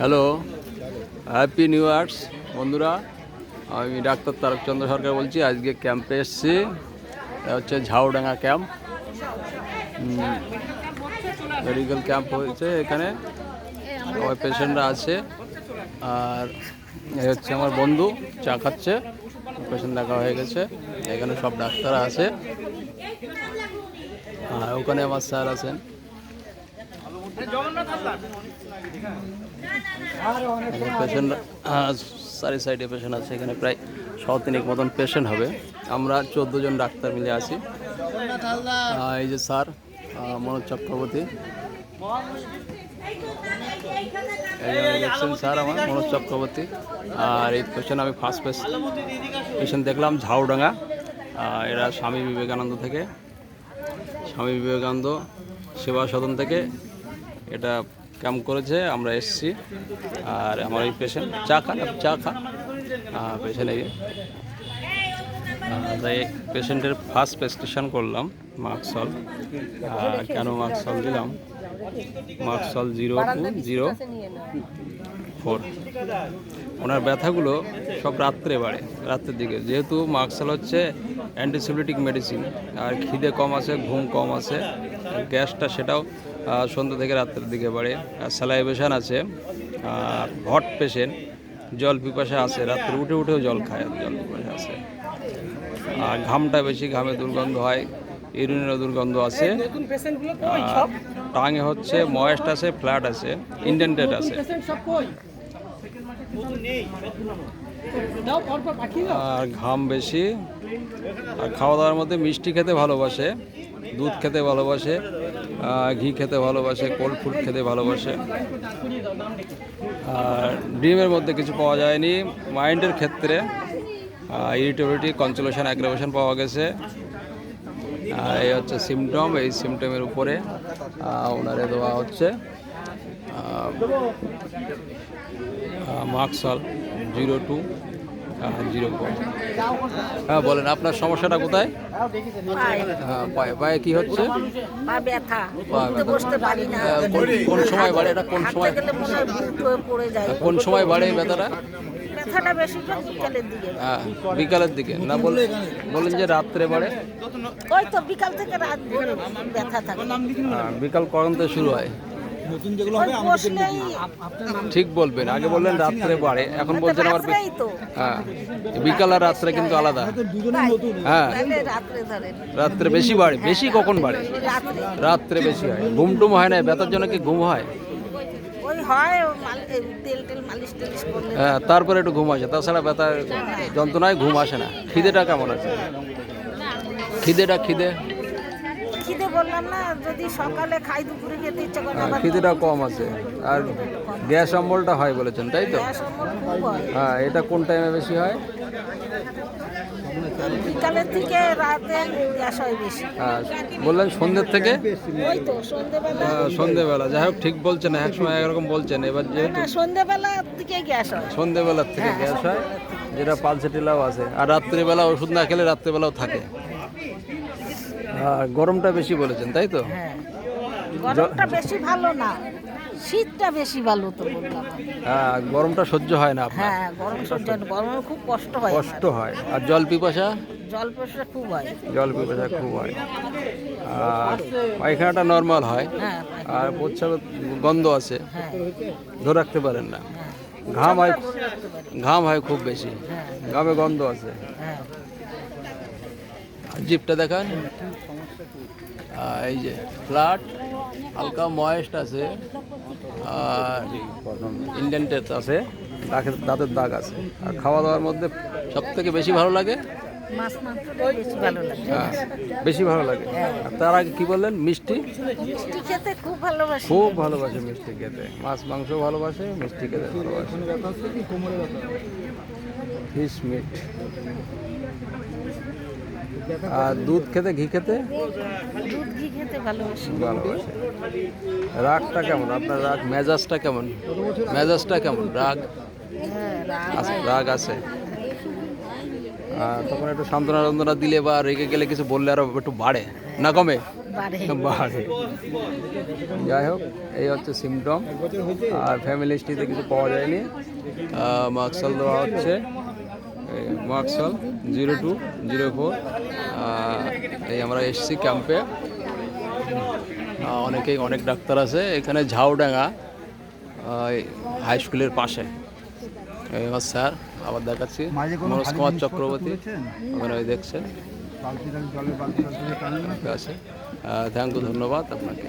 Hello, happy new years বন্ধুরা। আমি doctor Tarakchandra সরকার বলছি। আজকে ক্যাম্পে এসেছি। এটা হচ্ছে ঝাউডাঙ্গা ক্যাম্প, মেডিকেল ক্যাম্প হয়েছে। এখানে সবাই পেশেন্টরা আছে। আর এই হচ্ছে আমার বন্ধু, চা খাচ্ছে। পেশেন্ট দেখা হয়ে গেছে। এখানে সব ডাক্তার আছে। আর ওখানে আমার স্যার আছেন। পেশেন্ট চারি সাইডে পেশেন্ট আছে। এখানে প্রায় 100-3 মতন পেশেন্ট হবে। আমরা 14 জন ডাক্তার মিলে আছি। এই যে স্যার মনোজ চক্রবর্তী, দেখছেন স্যার আমার মনোজ চক্রবর্তী। আর এই পেশেন্ট আমি ফার্স্ট পেশেন্ট দেখলাম ঝাউডাঙ্গা। এরা স্বামী বিবেকানন্দ থেকে, স্বামী বিবেকানন্দ সেবা সদন থেকে এটা ক্যাম্প করেছে। আমরা এসেছি। আর আমার এই পেশেন্ট চা খা পেশেন্ট এই তাই পেশেন্টের ফার্স্ট প্রেসক্রিপশন করলাম মার্কসল। কেন মার্কসল দিলাম? মার্কসল 0204। ওনার ব্যথাগুলো সব রাত্রে বাড়ে, রাত্রের দিকে। যেহেতু মার্কসল হচ্ছে অ্যান্টিসেপটিক মেডিসিন, আর খিদে কম আছে, ঘুম কম আছে, গ্যাসটা সেটাও সন্ধ্যা থেকে রাত্রের দিকে বাড়ে। আর স্যালাইভেশন আছে, আর হট পেশেন্ট, জল পিপাসা আছে, রাত্রে উঠে উঠেও জল খায়, জল পিপাসা আছে। আর ঘামটা বেশি, ঘামে দুর্গন্ধ হয়, ইউরিনেরও দুর্গন্ধ আছে। টাঙে হচ্ছে ময়েস্ট আছে, ফ্ল্যাট আছে, ইন্ডেন্টেড আছে। আর ঘাম বেশি। আর খাওয়া দাওয়ার মধ্যে মিষ্টি খেতে ভালোবাসে, দুধ খেতে ভালোবাসে, ঘি খেতে ভালোবাসে, কোল্ড ফুড খেতে ভালোবাসে। আর ডিমের মধ্যে কিছু পাওয়া যায়নি। মাইন্ডের ক্ষেত্রে ইরিটেবিলিটি, কনসোলেশন, অ্যাগ্রাভেশন পাওয়া গেছে। এই হচ্ছে সিমটম। এই সিমটমের উপরে ওনারে দেওয়া হচ্ছে মার্কসল 0204। হ্যাঁ বলেন, আপনার সমস্যাটা কোথায়? পায়ে। পায়ে কি হচ্ছে? কোন সময় বাড়ে এটা? কোন সময় বাড়ে এই ব্যথাটা? বিকালের দিকে না, বলেন যে রাত্রে বাড়ে। বিকাল থেকে রাত ব্যথা থাকে। বিকাল কখন থেকে শুরু হয়? ঠিক বলবেন। আগে বললেন রাত্রে বাড়ে, এখন বলছেন আমার। হ্যাঁ, বিকাল আর রাত্রে কিন্তু আলাদা। হ্যাঁ, রাত্রে বেশি বাড়ে। বেশি কখন বাড়ে? রাত্রে বেশি হয়। ঘুম টুম হয় না? ব্যথার জন্য কি ঘুম হয়? হ্যাঁ, তারপরে একটু ঘুম আসে, তাছাড়া ব্যথার যন্ত্রণায় ঘুম আসে না। খিদেটা কেমন আছে? খিদে বললাম না, যদি সকালে খাই দুপুরে খেতে ইচ্ছা করে না। খিদেটা কম আছে। আর গ্যাস অম্বলটা হয় বলেছেন, তাই তো? হ্যাঁ, এটা কোন টাইমে বেশি হয়? বিকালের থেকে রাতে গ্যাস হয় বেশি। হ্যাঁ, বললেন সন্ধ্যের থেকে? সন্ধ্যেবেলা। যাই হোক, ঠিক বলছেন। এক সময় একরকম বলছেন, এবার যেহেতু সন্ধ্যেবেলার থেকে গ্যাস হয়। সন্ধ্যেবেলার থেকে গ্যাস হয়, যেটা পালসেটিলাও আছে। আর রাত্রিবেলা ওষুধ না খেলে রাত্রিবেলাও থাকে। গরমটা বেশি বলেছেন, তাই তো? গরমটা বেশি ভালো না, শীতটা বেশি ভালো তো বললাম। হ্যাঁ, গরমটা সহ্য হয় না আপনার? হ্যাঁ, গরম সহ্য হয় না, গরমে খুব কষ্ট হয়। আর জল পিপাসা? জল পিপাসা খুব হয়। আর পায়খানাটা নর্মাল হয়। আর প্রস্রাব গন্ধ আছে, ধরে রাখতে পারেন না। ঘাম হয় খুব বেশি, ঘামে গন্ধ আছে। জিপটা দেখান। এই যে ফ্ল্যাট, হালকা ময়েস্ট আছে, আর ইন্ডেন্টেড আছে, দাঁতের দাগ আছে। আর খাওয়া দাওয়ার মধ্যে সব থেকে বেশি ভালো লাগে বেশি ভালো লাগে। আর তার আগে কি বললেন? মিষ্টি খেতে খুব ভালোবাসে মিষ্টি খেতে। মাছ মাংস ভালোবাসে, মিষ্টি খেতে ভালোবাসে। Fish meet. আর দুধ খেতে, ঘি খেতে ভালোবাসে। রাগটা কেমন আপনার? মেজাজটা কেমন? রাগ আছে। তখন একটু সান্ত্বনা দিলে বা রেগে গেলে কিছু বললে আরো একটু বাড়ে, না কমে? বাড়ে। বাড়ে। যাই হোক, এই হচ্ছে সিমটম। আর ফ্যামিলি হিস্ট্রিতে কিছু পাওয়া যায়নি। মার্কশাল দেওয়া হচ্ছে, মার্কশাল 0204। এই আমরা এসছি ক্যাম্পে। অনেক ডাক্তার আছে এখানে। ঝাউডাঙ্গা হাই স্কুলের পাশে। এই আমার স্যার, আবার দেখাচ্ছি মনোজ কুমার চক্রবর্তী, ওখানে ওই দেখছেন আছে। থ্যাংক ইউ, ধন্যবাদ আপনাকে।